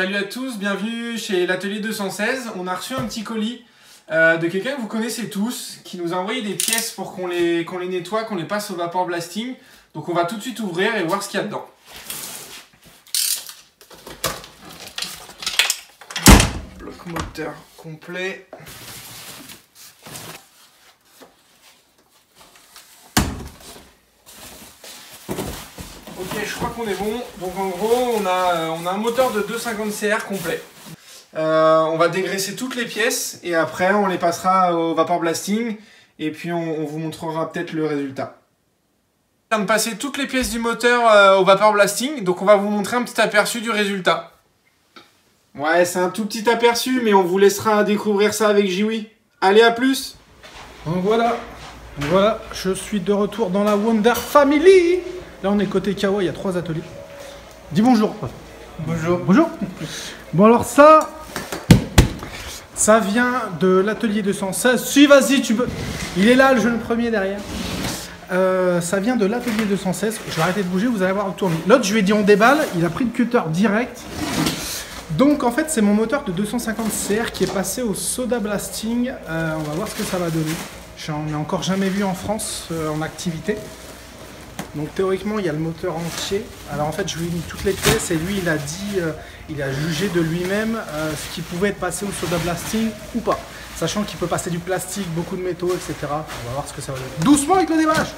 Salut à tous, bienvenue chez l'atelier 216. On a reçu un petit colis de quelqu'un que vous connaissez tous, qui nous a envoyé des pièces pour qu'on les nettoie, qu'on les passe au vapor blasting. Donc on va tout de suite ouvrir et voir ce qu'il y a dedans. Bloc moteur complet. Ok, je crois qu'on est bon. Donc en gros, on a un moteur de 250 CR complet. On va dégraisser toutes les pièces et après on les passera au vapor blasting et puis on vous montrera peut-être le résultat. On vient de passer toutes les pièces du moteur au vapor blasting, donc on va vous montrer un petit aperçu du résultat. Ouais, c'est un tout petit aperçu, mais on vous laissera découvrir ça avec Jiwi. Allez, à plus. Donc voilà, je suis de retour dans la Wonder Family. Là, on est côté Kawa, il y a 3 ateliers. Dis bonjour. Bonjour. Bonjour. Bon, alors ça vient de l'atelier 216. Si, vas-y, tu peux. Il est là, le jeune premier derrière. Ça vient de l'atelier 216. Je vais arrêter de bouger, vous allez voir le tournis. L'autre, je lui ai dit on déballe. Il a pris le cutter direct. Donc, en fait, c'est mon moteur de 250 CR qui est passé au soda blasting. On va voir ce que ça va donner. J'en ai encore jamais vu en France en activité. Donc théoriquement il y a le moteur entier. Alors en fait je lui ai mis toutes les pièces et lui il a dit, il a jugé de lui-même ce qui pouvait être passé au soda blasting ou pas. Sachant qu'il peut passer du plastique, beaucoup de métaux, etc. On va voir ce que ça va donner. Doucement avec le déballage.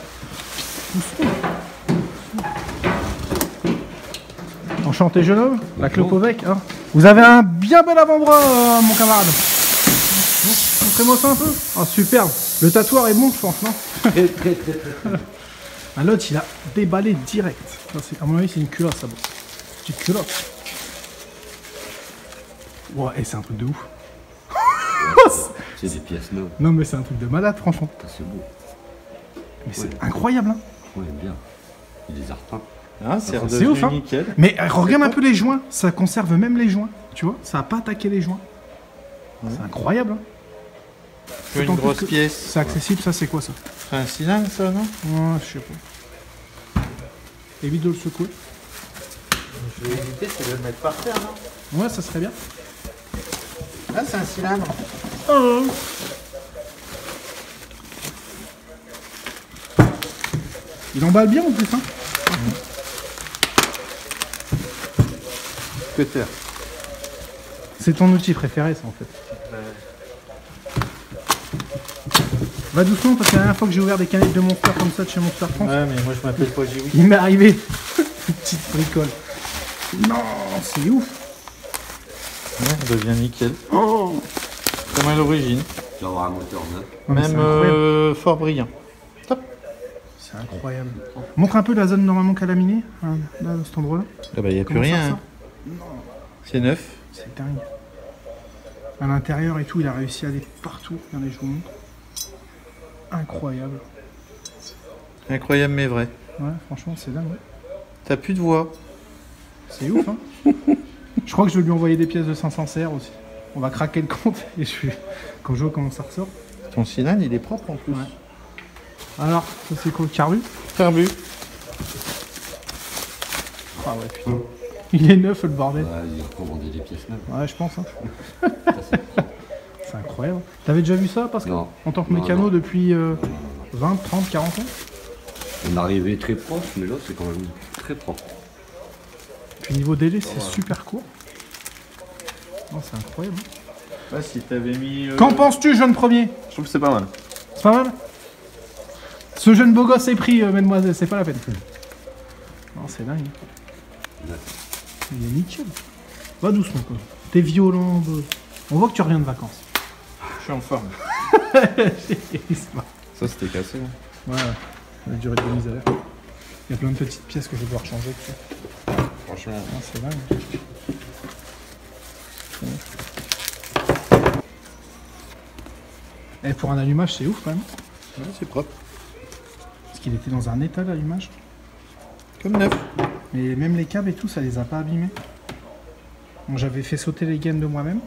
Doucement. Enchanté jeune homme, la clope au bec. Hein. Vous avez un bien bel avant-bras mon camarade. Montrez-moi ça un peu. Oh superbe. Le tatoueur est bon je pense, non? Très. Ah, l'autre il a déballé direct. À mon avis c'est une culotte ça. Petite culotte. Ouais, et c'est un truc de ouf. C'est des pièces neuves. Non mais c'est un truc de malade franchement. C'est beau. Mais c'est incroyable hein. Ouais, bien. Il les a repeints. Ah, c'est ouf hein. Nickel. Mais regarde un peu les joints. Ça conserve même les joints. Tu vois, ça a pas attaqué les joints. Ouais. C'est incroyable hein. Une grosse pièce. C'est accessible, ça c'est quoi ça? C'est un cylindre ça, non? Ouais, je sais pas. Évite de le secouer. Je vais éviter, c'est de le mettre par terre, non? Ouais, ça serait bien. Ah, c'est un cylindre. Oh. Il emballe bien en plus hein. Cutter. C'est ton outil préféré ça en fait. Va doucement parce que la dernière fois que j'ai ouvert des canettes de Monster comme ça de chez Monster France. Ouais mais moi je m'appelle pas Jiwi. Il m'est arrivé. Petite bricole. Non, c'est ouf. Ouais, on devient nickel. Oh, comme à l'origine. Tu vas avoir un moteur neuf. Même fort brillant. Top. C'est incroyable. Montre un peu la zone normalement qu'a laminé, hein, là, à cet endroit-là. Ah bah y a plus rien. Hein. C'est neuf. C'est dingue. À l'intérieur et tout, il a réussi à aller partout. Regardez, je vous montre. Incroyable. Incroyable mais vrai. Ouais, franchement, c'est dingue. Ouais. T'as plus de voix. C'est ouf, hein. Je crois que je vais lui envoyer des pièces de 500 CR aussi. On va craquer le compte et quand je vois comment ça ressort. Ton cylindre il est propre en plus. Ouais. Alors, ça c'est quoi, le carbu? Carbu. Ah ouais, putain. Il est neuf le bordel. Ouais, il a recommandé des pièces neuves. Ouais, je pense. Hein. C'est incroyable. T'avais déjà vu ça, Pascal? Non. En tant que mécano depuis 20, 30, 40 ans? On arrivait très proche, mais là c'est quand même très propre. Puis niveau délai, c'est super court. Oh, c'est incroyable. Ouais, si t'avais mis. Qu'en penses-tu, jeune premier? Je trouve que c'est pas mal. C'est pas mal? Ce jeune beau gosse est pris, mademoiselle, c'est pas la peine. Non, c'est dingue. Ouais. Il est nickel. Va doucement, quoi. T'es violent, on voit que tu reviens de vacances. Je suis en forme. Ça c'était cassé. Hein. Ouais, la durée de remise à l'heure. Il y a plein de petites pièces que je vais devoir changer. Franchement. Ah, c'est dingue. Et pour un allumage, c'est ouf quand même. Ouais, c'est propre. Parce qu'il était dans un état l'allumage. Comme neuf. Mais même les câbles et tout, ça les a pas abîmés. Bon, j'avais fait sauter les gaines de moi-même.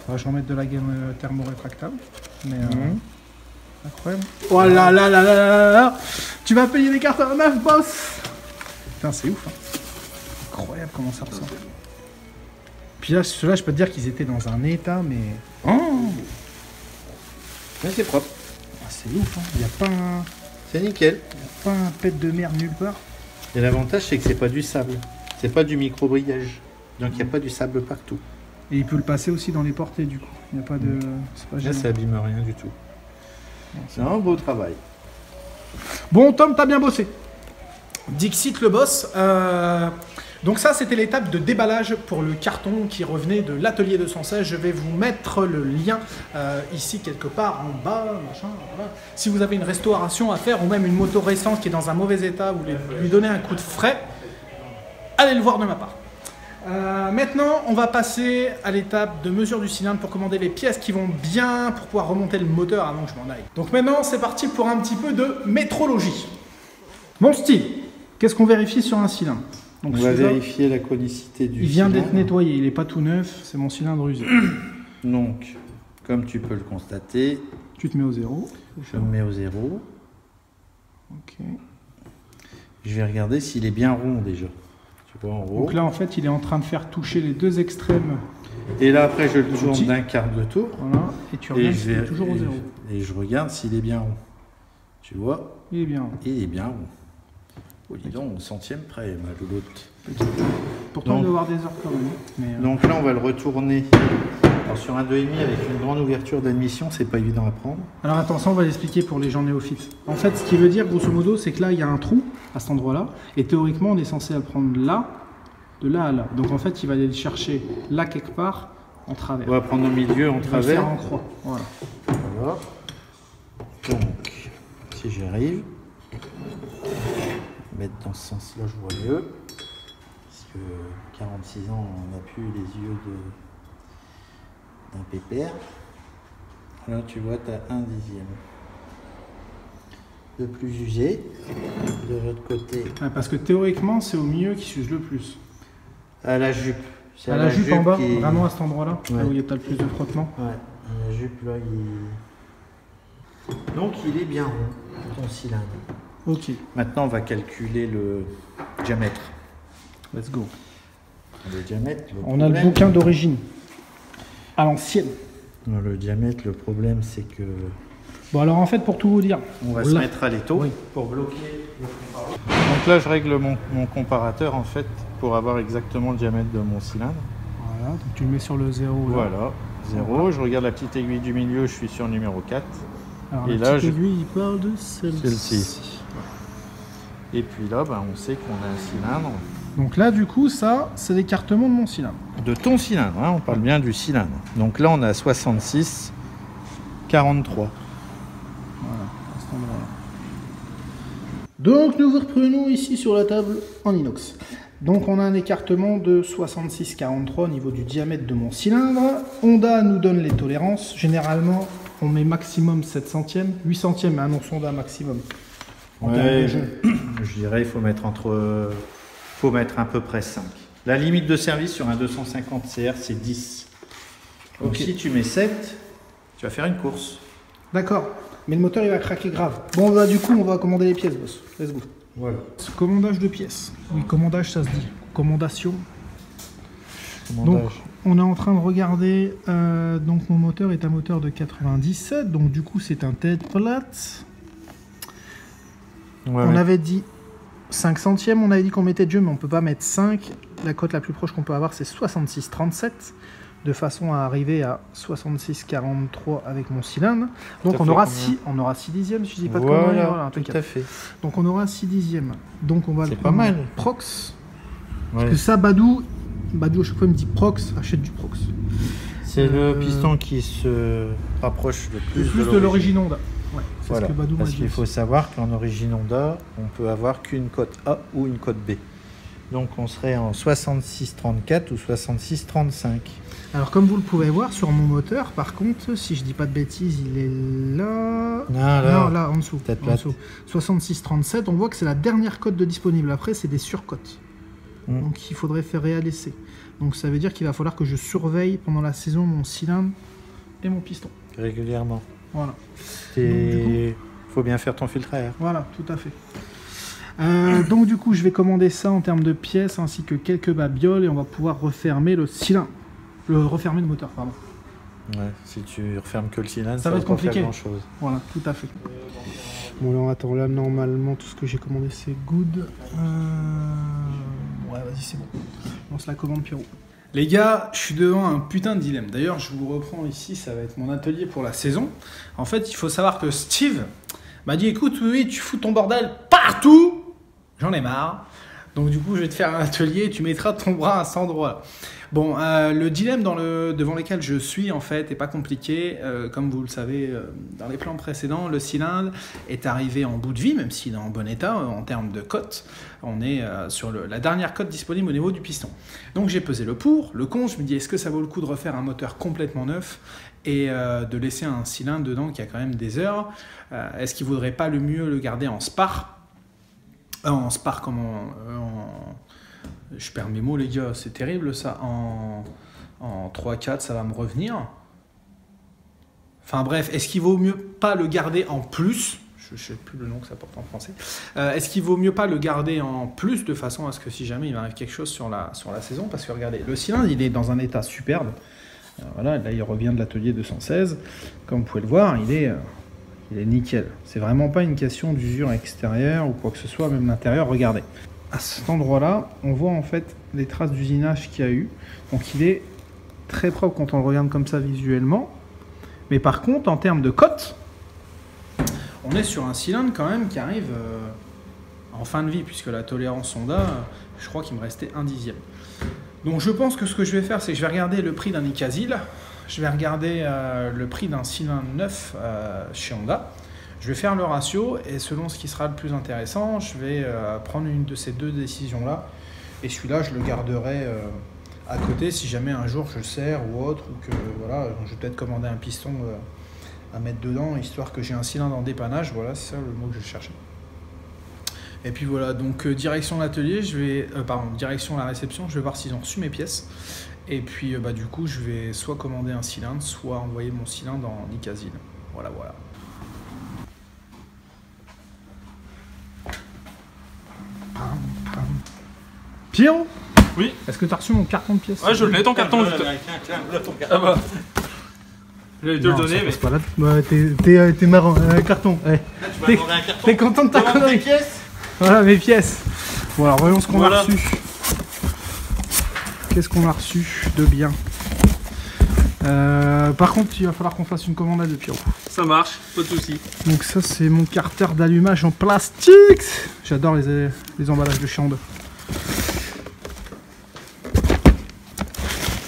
Faudra que je remette de la gaine thermo-rétractable. Mais incroyable. Oh là là là là là là. Tu vas payer des cartes à 9, boss. Putain, c'est ouf. Hein. Incroyable comment ça ressort. puis là, ceux-là, je peux te dire qu'ils étaient dans un état, mais... Oh, Mais c'est propre. c'est ouf, hein. Il n'y a pas un... C'est nickel. Pas un pet de merde nulle part. Et l'avantage, c'est que c'est pas du sable. C'est pas du micro-brillage. Donc il n'y a pas du sable partout. Et il peut le passer aussi dans les portées, du coup. Il n'y a pas de... C'est pas Là, gênant. ça abîme rien du tout. C'est un beau travail. Bon, Tom, t'as bien bossé. Dixit le boss. Donc ça, c'était l'étape de déballage pour le carton qui revenait de l'atelier 216. Je vais vous mettre le lien ici quelque part en bas. Machin, voilà. Si vous avez une restauration à faire ou même une moto récente qui est dans un mauvais état, vous voulez lui donner un coup de frais, allez le voir de ma part. Maintenant, on va passer à l'étape de mesure du cylindre pour commander les pièces qui vont bien pour pouvoir remonter le moteur avant que je m'en aille. Donc maintenant, c'est parti pour un petit peu de métrologie. Mon style, qu'est-ce qu'on vérifie sur un cylindre? Donc, On va vérifier la conicité du il vient cylindre. d'être nettoyé, il n'est pas tout neuf, c'est mon cylindre usé. Donc, comme tu peux le constater, Tu te mets au zéro. je me mets au 0. Ok. Je vais regarder s'il est bien rond déjà. Tu vois en haut. Donc là, en fait, il est en train de faire toucher les deux extrêmes. Et là, après, je le tourne Outil. d'un quart de tour. Voilà. Et tu Et regardes je, s'il est vais, toujours au zéro. et je regarde s'il est bien rond. Tu vois, Il est bien. il est bien rond. Oh, dis donc, au centième près, ma louloute. Pourtant, Donc- il doit avoir des heures quand même. Mais, Donc là, on va le retourner. Alors, sur un 2,5 avec une grande ouverture d'admission, c'est pas évident à prendre. Alors attention, on va l'expliquer pour les gens néophytes. En fait, ce qui veut dire, grosso modo, c'est que là, il y a un trou à cet endroit-là. Et théoriquement, on est censé le prendre là, de là à là. Donc en fait, il va aller le chercher là quelque part, en travers. On va prendre au milieu, en Il va le faire travers. en croix. Voilà. Voilà. Donc, si j'arrive, mettre dans ce sens-là, je vois mieux. Parce que 46 ans, on n'a plus les yeux d'un pépère. Là, tu vois, tu as 1 dixième de plus usé. De l'autre côté, Ouais, parce que théoriquement, c'est au milieu qui s'use le plus. à la jupe. C'est À la jupe en bas, qui- vraiment à cet endroit-là, Ouais. là où il y a peut-être le plus de frottement. Ouais, à la jupe, là, Donc, il est bien rond, ton cylindre. Ok, Maintenant, on va calculer le diamètre. let's go. Le diamètre, On a le bouquin d'origine, à l'ancienne. Le diamètre, le problème, c'est que Bon alors en fait, pour tout vous dire, on va Là. se mettre à l'étau Oui. pour bloquer le comparateur. Donc là, je règle mon comparateur en fait pour avoir exactement le diamètre de mon cylindre. voilà, donc tu le mets sur le 0. Là. Voilà, 0. Je regarde la petite aiguille du milieu, je suis sur le numéro 4. Alors, Et la là, petite je- aiguille, il parle de celle-ci. Celle-ci. Et puis là, ben, on sait qu'on a un cylindre. Donc là, du coup, ça, c'est l'écartement de mon cylindre. De ton cylindre, hein, on parle bien du cylindre. Donc là, on a 66, 43. Voilà, à cet endroit-là. Donc nous vous reprenons ici sur la table en inox. Donc on a un écartement de 66,43 au niveau du diamètre de mon cylindre. Honda nous donne les tolérances. Généralement, on met maximum 7 centièmes. 8 centièmes, annonce Honda maximum. En termes de jeu. Je dirais il faut mettre à peu près 5. La limite de service sur un 250 CR, c'est 10. Donc Ok. si tu mets 7, tu vas faire une course. D'accord. Mais le moteur, il va craquer grave. Bon, bah du coup, on va commander les pièces, boss. Let's go. Voilà. Commandage de pièces. Oui, commandage, ça se dit. Commandation. Donc, on est en train de regarder. Donc, mon moteur est un moteur de 97. Donc, du coup, c'est un tête plate. On avait dit 5 centièmes. On avait dit qu'on mettait de jeu, mais on peut pas mettre 5. La cote la plus proche qu'on peut avoir, c'est 66,37. De façon à arriver à 66,43 avec mon cylindre. Donc, Ça on fait aura, combien 6 dixièmes, si je dis pas de conneries. Voilà, Voilà, tout impeccable. à fait. Donc, on aura 6 dixièmes. Donc, on va le C'est pas prendre mal. en Prox. Ouais. Parce que ça, Badou, à chaque fois, il me dit Prox, achète du Prox. C'est le piston qui se rapproche le plus, Plus de l'origine Honda. Ouais, c'est Voilà. ce que Badou m'a Parce dit. qu'il faut savoir qu'en origine Honda, on peut avoir qu'une cote A ou une cote B. Donc on serait en 66,34 ou 66,35. Alors, comme vous le pouvez voir sur mon moteur, par contre, si je dis pas de bêtises, il est là. Non, là, en dessous. Tête En plate. dessous. 66,37. On voit que c'est la dernière cote de disponible. Après, c'est des surcotes. Donc, il faudrait faire réalisser. Donc, ça veut dire qu'il va falloir que je surveille pendant la saison mon cylindre et mon piston. Régulièrement. Voilà. Il faut bien faire ton filtre à air. Voilà, tout à fait. Donc du coup, je vais commander ça en termes de pièces ainsi que quelques babioles et on va pouvoir refermer le cylindre. refermer le moteur, pardon. Ouais, si tu refermes que le cylindre, Ça va être pas faire compliqué. grand-chose. Voilà, tout à fait. Bon, alors attends, là normalement tout ce que j'ai commandé c'est good. Ouais, vas-y, c'est bon. Lance la commande, Pierrot. Les gars, je suis devant un putain de dilemme. D'ailleurs, je vous reprends ici, ça va être mon atelier pour la saison. En fait, il faut savoir que Steve m'a dit écoute, oui, tu fous ton bordel partout. J'en ai marre. Donc, du coup, je vais te faire un atelier et tu mettras ton bras à cet endroit-là. Bon, le dilemme devant lequel je suis, en fait, n'est pas compliqué. Comme vous le savez, dans les plans précédents, le cylindre est arrivé en bout de vie, même s'il est en bon état en termes de cote. On est sur la dernière cote disponible au niveau du piston. Donc, j'ai pesé le pour, le contre. Je me dis, est-ce que ça vaut le coup de refaire un moteur complètement neuf et de laisser un cylindre dedans qui a quand même des heures? Est-ce qu'il ne vaudrait pas le mieux le garder en spar? En spar, je perds mes mots, les gars, c'est terrible ça. En 3-4, ça va me revenir. Enfin bref, est-ce qu'il vaut mieux pas le garder en plus? Je ne sais plus le nom que ça porte en français. Est-ce qu'il vaut mieux pas le garder en plus de façon à ce que si jamais il m'arrive quelque chose sur la saison? Parce que regardez, le cylindre, il est dans un état superbe. Voilà, là, il revient de l'atelier 216. Comme vous pouvez le voir, il est nickel. C'est vraiment pas une question d'usure extérieure ou quoi que ce soit, même l'intérieur. Regardez. À cet endroit-là, on voit en fait les traces d'usinage qu'il y a eu. Donc il est très propre quand on le regarde comme ça visuellement. Mais par contre, en termes de cote, on est sur un cylindre quand même qui arrive en fin de vie, puisque la tolérance Honda, je crois qu'il me restait 1/10. Donc je pense que ce que je vais faire, c'est que je vais regarder le prix d'un Ikasil, je vais regarder le prix d'un cylindre neuf chez Honda. Je vais faire le ratio et selon ce qui sera le plus intéressant, je vais prendre une de ces deux décisions-là. Et celui-là, je le garderai à côté si jamais un jour je le sers ou autre. Ou que voilà, je vais peut-être commander un piston à mettre dedans, histoire que j'ai un cylindre en dépannage. Voilà, c'est ça le mot que je cherchais. Et puis voilà, donc direction l'atelier, direction la réception, je vais voir s'ils ont reçu mes pièces. Et puis du coup, je vais soit commander un cylindre, soit envoyer mon cylindre en Ikasil. Voilà. Pierrot, oui. Est-ce que tu as reçu mon carton de pièces? Ouais, je le mets ton carton. Ah bah. J'allais te le donner, mais. C'est pas là. Ouais, t'es marrant. Carton. Ouais. T'es content de ta connerie? pièces. Voilà mes pièces. Bon, alors voyons ce qu'on Voilà. a reçu. Qu'est-ce qu'on a reçu de bien? Par contre, il va falloir qu'on fasse une commande à deux, Pierrot. Ça marche, pas de soucis. Donc ça, c'est mon carter d'allumage en plastique. J'adore les emballages de chez Honda.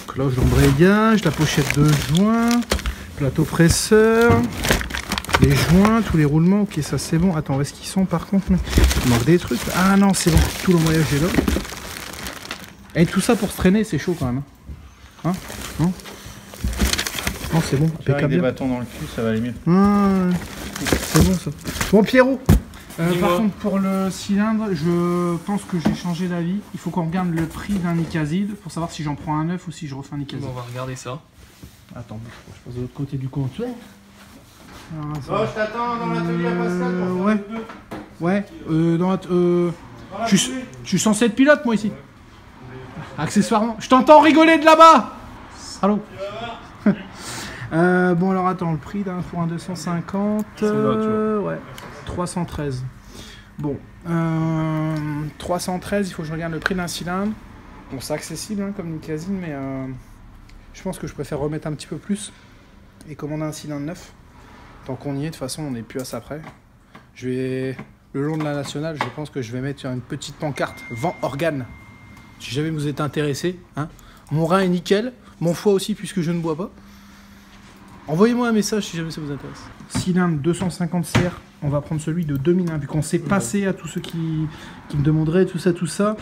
Cloche d'embrayage, la pochette de joint, plateau presseur, les joints, tous les roulements. Ok, ça c'est bon. Attends, où est-ce qu'ils sont par contre? Il manque des trucs. Ah non, c'est bon. Tout l'embrayage est là. Et tout ça pour se traîner, c'est chaud quand même. Hein? Non? Non, c'est bon. Avec des bâtons dans le cul, ça va aller mieux. C'est bon ça. Bon Pierrot, Dis-moi. par contre pour le cylindre, je pense que j'ai changé d'avis. Il faut qu'on regarde le prix d'un Ikasil pour savoir si j'en prends un neuf ou si je refais un Ikasil. Bon, on va regarder ça. Attends, je passe de l'autre côté du comptoir. Alors, ça Bon, va. je t'attends dans l'atelier à Pascal pour faire ouais. le pneu. Ouais, je suis censé être pilote moi ici. Accessoirement. Je t'entends rigoler de là-bas. Allô. Bon alors attends, le prix d'un pour un 250, là, tu vois. ouais, 313. Bon, 313, il faut que je regarde le prix d'un cylindre. Bon, c'est accessible hein, comme Ikasil, mais je pense que je préfère remettre un petit peu plus et commander un cylindre neuf. Tant qu'on y est, de toute façon, on n'est plus à ça près. Je vais, le long de la nationale, je pense que je vais mettre une petite pancarte vent organe. Si jamais vous êtes intéressé, hein. Mon rein est nickel, mon foie aussi puisque je ne bois pas. Envoyez-moi un message si jamais ça vous intéresse. Cylindre 250 CR, on va prendre celui de 2001, vu qu'on s'est passé à tous ceux qui me demanderaient tout ça.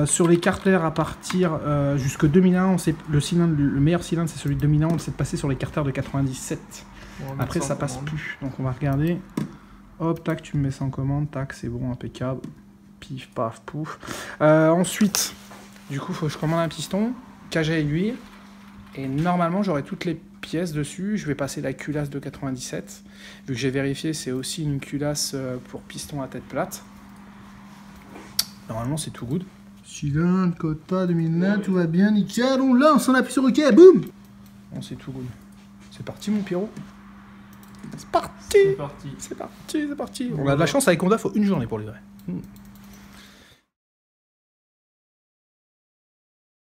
Sur les carters à partir jusque 2001, le meilleur cylindre c'est celui de 2001, on le sait passer sur les carters de 97. Après ça passe plus, donc on va regarder. Hop, tac, tu me mets ça en commande, tac, c'est bon, impeccable. Pif, paf, pouf. Ensuite, du coup, il faut que je commande un piston, cage à aiguille, et normalement j'aurai toutes les pièces dessus. Je vais passer la culasse de 97. Vu que j'ai vérifié, c'est aussi une culasse pour piston à tête plate. Normalement, c'est tout good. Celui-là, ne code pas, 2009, tout va bien, nickel, on lance, on appuie sur OK, boum. On c'est tout roule. C'est parti mon Pierrot. C'est parti. C'est parti. C'est parti, c'est parti. On a de la chance avec Honda, faut une journée pour livrer.